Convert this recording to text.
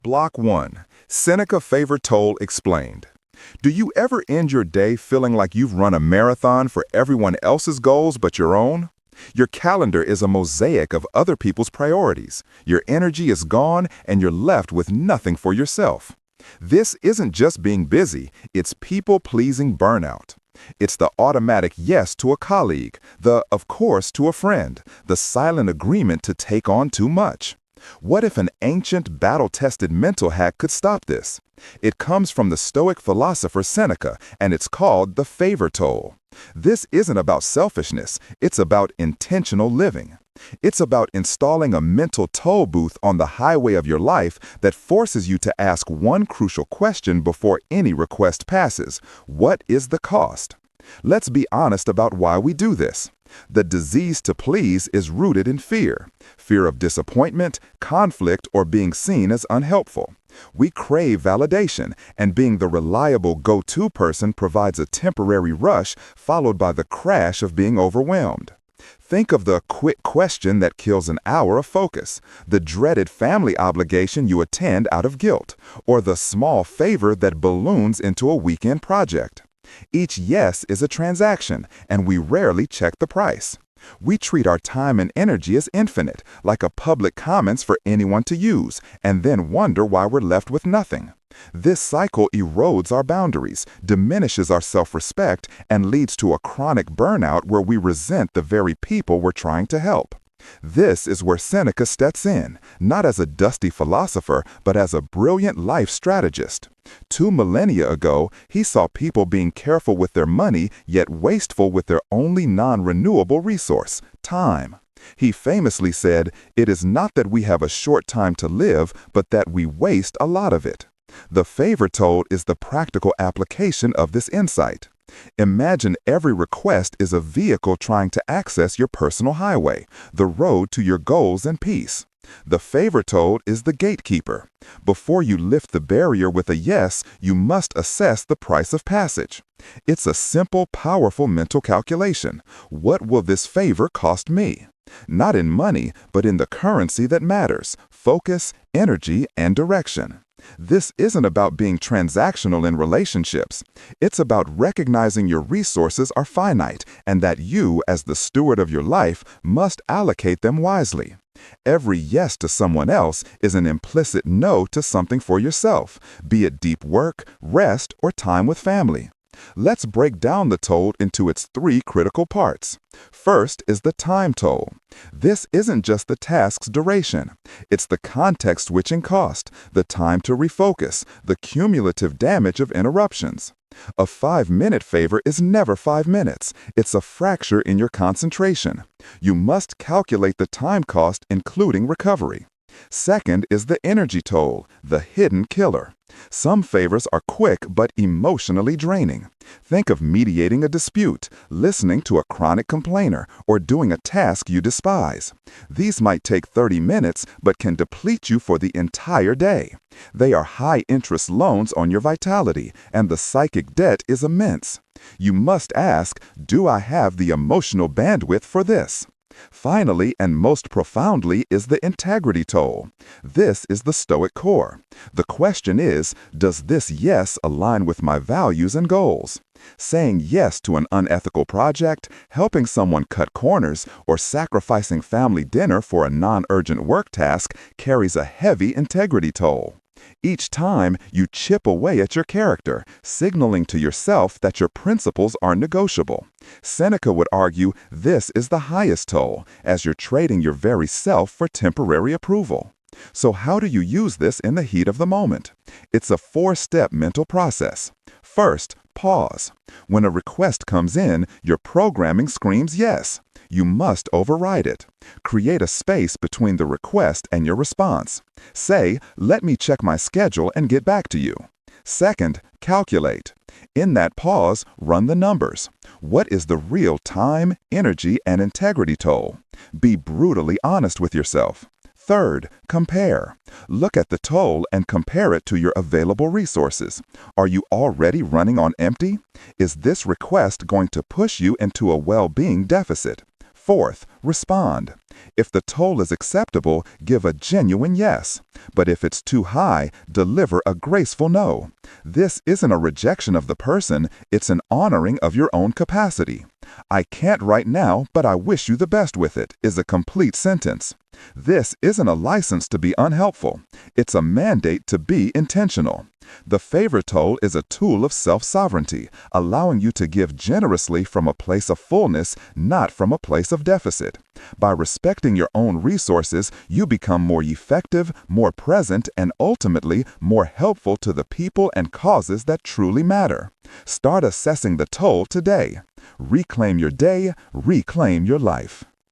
Block 1. Seneca Favor Toll Explained. Do you ever end your day feeling like you've run a marathon for everyone else's goals but your own? Your calendar is a mosaic of other people's priorities. Your energy is gone and you're left with nothing for yourself. This isn't just being busy, it's people-pleasing burnout. It's the automatic yes to a colleague, the of course to a friend, the silent agreement to take on too much. What if an ancient, battle-tested mental hack could stop this? It comes from the Stoic philosopher Seneca, and it's called the favor toll. This isn't about selfishness, it's about intentional living. It's about installing a mental toll booth on the highway of your life that forces you to ask one crucial question before any request passes. What is the cost? Let's be honest about why we do this. The disease to please is rooted in fear. Fear of disappointment, conflict, or being seen as unhelpful. We crave validation, and being the reliable go-to person provides a temporary rush followed by the crash of being overwhelmed. Think of the quick question that kills an hour of focus, the dreaded family obligation you attend out of guilt, or the small favor that balloons into a weekend project. Each yes is a transaction, and we rarely check the price. We treat our time and energy as infinite, like a public commons for anyone to use, and then wonder why we're left with nothing. This cycle erodes our boundaries, diminishes our self-respect, and leads to a chronic burnout where we resent the very people we're trying to help. This is where Seneca steps in, not as a dusty philosopher, but as a brilliant life strategist. 2 millennia ago, he saw people being careful with their money, yet wasteful with their only non-renewable resource, time. He famously said, "It is not that we have a short time to live, but that we waste a lot of it." The favor toll is the practical application of this insight. Imagine every request is a vehicle trying to access your personal highway, the road to your goals and peace. The favor toll is the gatekeeper. Before you lift the barrier with a yes, you must assess the price of passage. It's a simple, powerful mental calculation. What will this favor cost me? Not in money, but in the currency that matters: focus, energy, and direction. This isn't about being transactional in relationships. It's about recognizing your resources are finite and that you, as the steward of your life, must allocate them wisely. Every yes to someone else is an implicit no to something for yourself, be it deep work, rest, or time with family. Let's break down the toll into its 3 critical parts. First is the time toll. This isn't just the task's duration. It's the context-switching cost, the time to refocus, the cumulative damage of interruptions. A 5-minute favor is never 5 minutes. It's a fracture in your concentration. You must calculate the time cost, including recovery. Second is the energy toll, the hidden killer. Some favors are quick but emotionally draining. Think of mediating a dispute, listening to a chronic complainer, or doing a task you despise. These might take 30 minutes but can deplete you for the entire day. They are high-interest loans on your vitality, and the psychic debt is immense. You must ask, do I have the emotional bandwidth for this? Finally, and most profoundly, is the integrity toll. This is the Stoic core. The question is, does this yes align with my values and goals? Saying yes to an unethical project, helping someone cut corners, or sacrificing family dinner for a non-urgent work task carries a heavy integrity toll. Each time, you chip away at your character, signaling to yourself that your principles are negotiable. Seneca would argue this is the highest toll, as you're trading your very self for temporary approval. So how do you use this in the heat of the moment? It's a 4-step mental process. First, pause. When a request comes in, your programming screams yes. You must override it. Create a space between the request and your response. Say, let me check my schedule and get back to you. Second, calculate. In that pause, run the numbers. What is the real time, energy, and integrity toll? Be brutally honest with yourself. Third, compare. Look at the toll and compare it to your available resources. Are you already running on empty? Is this request going to push you into a well-being deficit? Fourth, respond. If the toll is acceptable, give a genuine yes. But if it's too high, deliver a graceful no. This isn't a rejection of the person, it's an honoring of your own capacity. "I can't right now, but I wish you the best with it" is a complete sentence. This isn't a license to be unhelpful. It's a mandate to be intentional. The favor toll is a tool of self-sovereignty, allowing you to give generously from a place of fullness, not from a place of deficit. By respecting your own resources, you become more effective, more present, and ultimately more helpful to the people and causes that truly matter. Start assessing the toll today. Reclaim your day, reclaim your life.